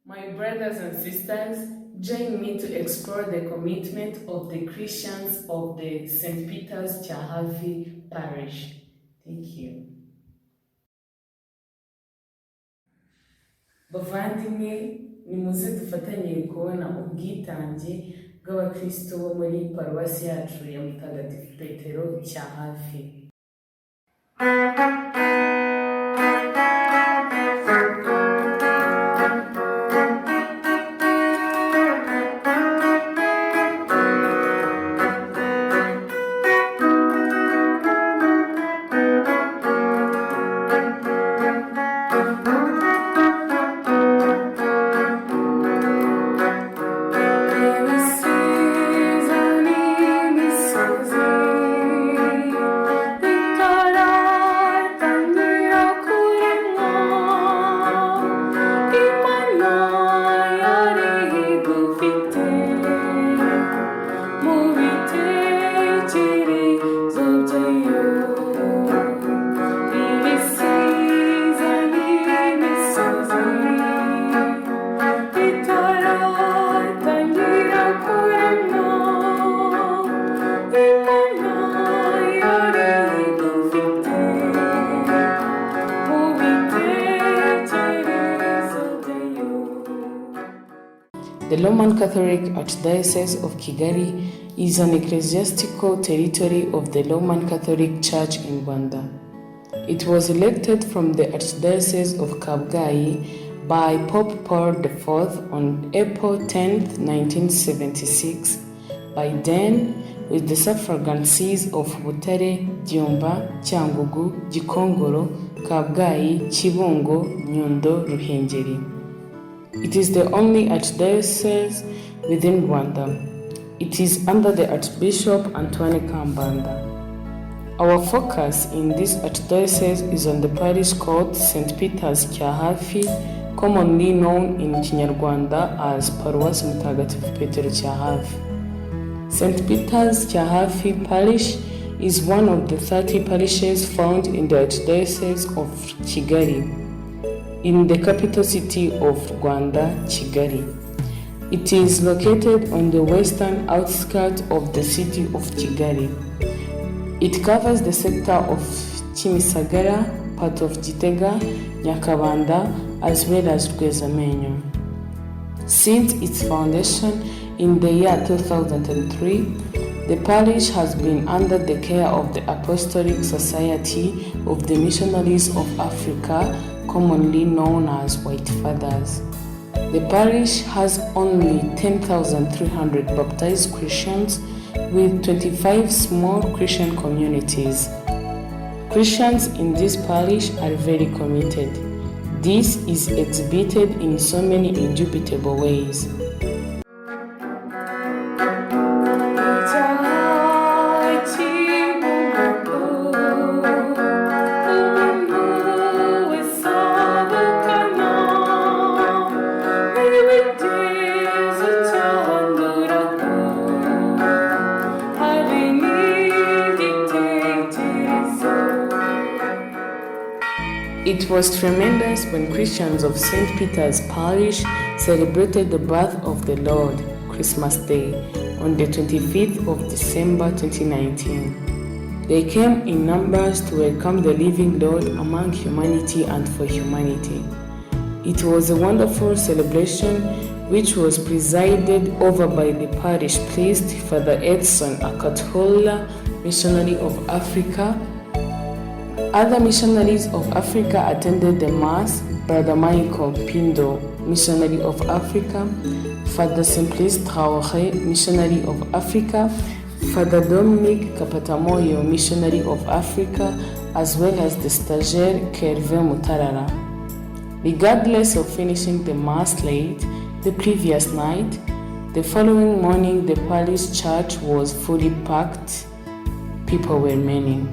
My brothers and sisters, join me to explore the commitment of the Christians of the St. Peter's Cyahafi Parish. Thank you. Bavandimwe, nimuze dufatanye kubona ubwitange bw'abakristo bo muri paruwasi yacu ya Mutagatifu PETERO Cyahafi. The Roman Catholic Archdiocese of Kigali is an ecclesiastical territory of the Roman Catholic Church in Rwanda. It was elected from the Archdiocese of Kabgayi by Pope Paul IV on April 10, 1976, by then with the suffragan sees of Butare, Byumba, Cyangugu, Gikongoro, Kabgayi, Kibungo, Nyundo, Ruhengeri. It is the only archdiocese within Rwanda. It is under the Archbishop Antoine Kambanda. Our focus in this archdiocese is on the parish called St. Pierre Cyahafi, commonly known in Kinyarwanda as Parroisse St Pierre Cyahafi. St. Peter's Cyahafi Parish is one of the 30 parishes found in the Archdiocese of Kigali, in the capital city of Rwanda, Kigali. It is located on the western outskirts of the city of Kigali. It covers the sector of Kimisagara, part of Gitega, Nyakabanda, as well as Rwezamenyo. Since its foundation in the year 2003, the parish has been under the care of the Apostolic Society of the Missionaries of Africa, commonly known as White Fathers. The parish has only 10,300 baptized Christians with 25 small Christian communities. Christians in this parish are very committed. This is exhibited in so many indubitable ways. It was tremendous when Christians of St. Peter's Parish celebrated the birth of the Lord, Christmas Day, on the 25th of December 2019. They came in numbers to welcome the living Lord among humanity and for humanity. It was a wonderful celebration which was presided over by the parish priest, Father Edson Akatola, Missionary of Africa. Other missionaries of Africa attended the Mass: Brother Michael Pindo, Missionary of Africa, Father Simplice Traoré, Missionary of Africa, Father Dominic Kapatamoyo, Missionary of Africa, as well as the stagiaire Kerve Mutarara. Regardless of finishing the Mass late the previous night, the following morning the parish church was fully packed. People were many.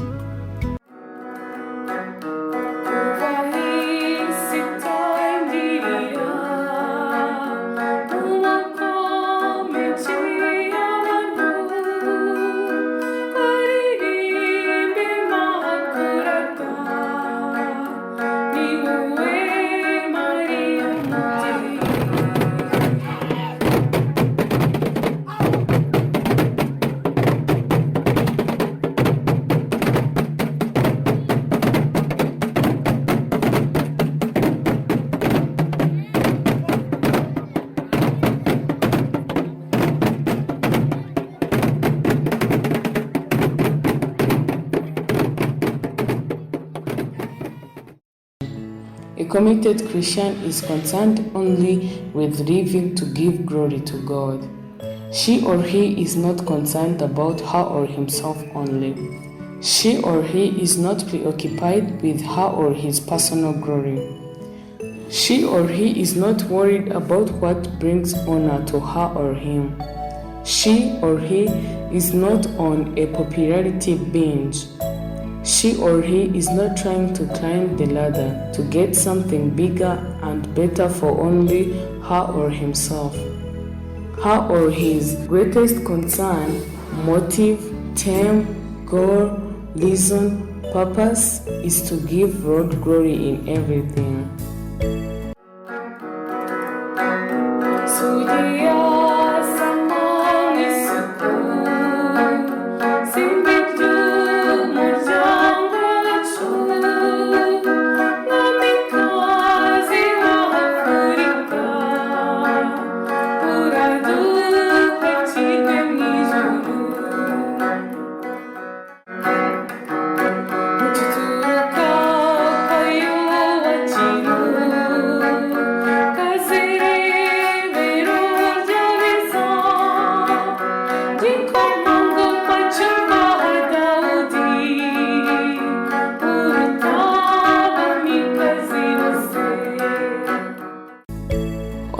committed Christian is concerned only with living to give glory to God. She or he is not concerned about her or himself only. She or he is not preoccupied with her or his personal glory. She or he is not worried about what brings honor to her or him. She or he is not on a popularity binge. She or he is not trying to climb the ladder to get something bigger and better for only her or himself. Her or his greatest concern, motive, term, goal, reason, purpose is to give God glory in everything.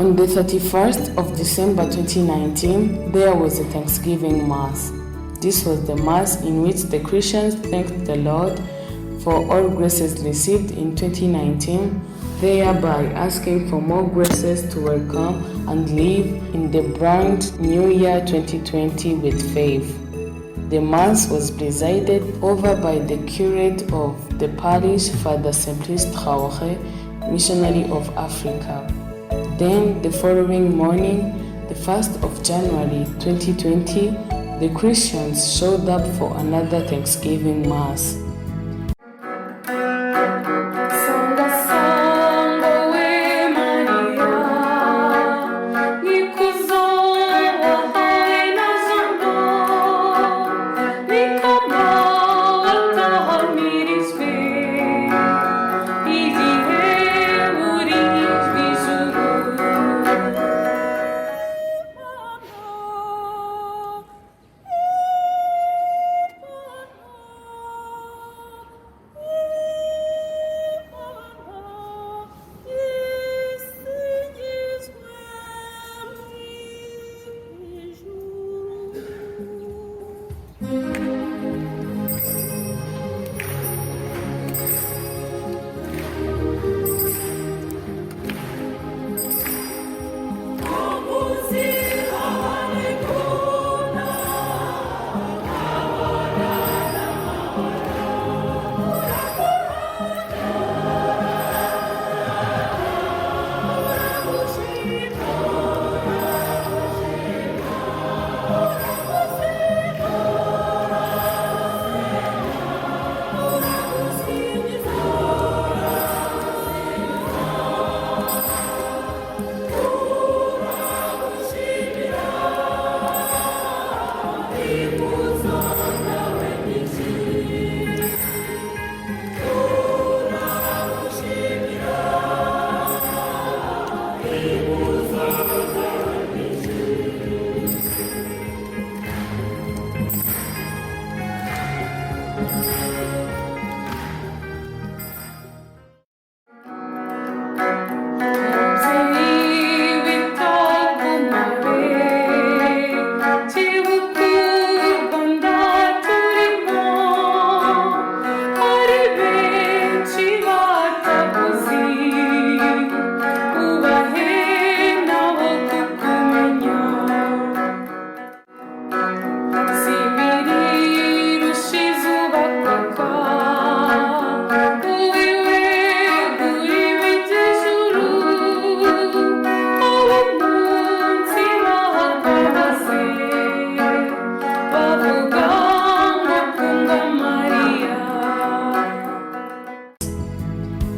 On the 31st of December 2019, there was a Thanksgiving Mass. This was the Mass in which the Christians thanked the Lord for all graces received in 2019, thereby asking for more graces to welcome and live in the brand new year 2020 with faith. The Mass was presided over by the curate of the Parish, Father St Pierre Cyahafi, Missionaries of Africa. Then, the following morning, the 1st of January 2020, the Christians showed up for another Thanksgiving Mass.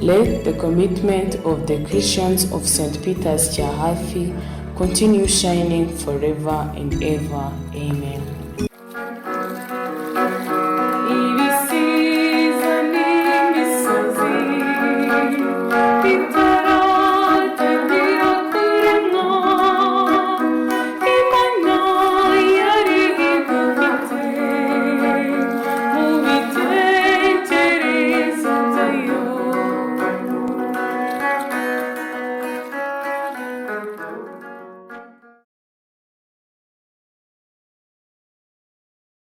Let the commitment of the Christians of St. Peter's Cyahafi continue shining forever and ever. Amen.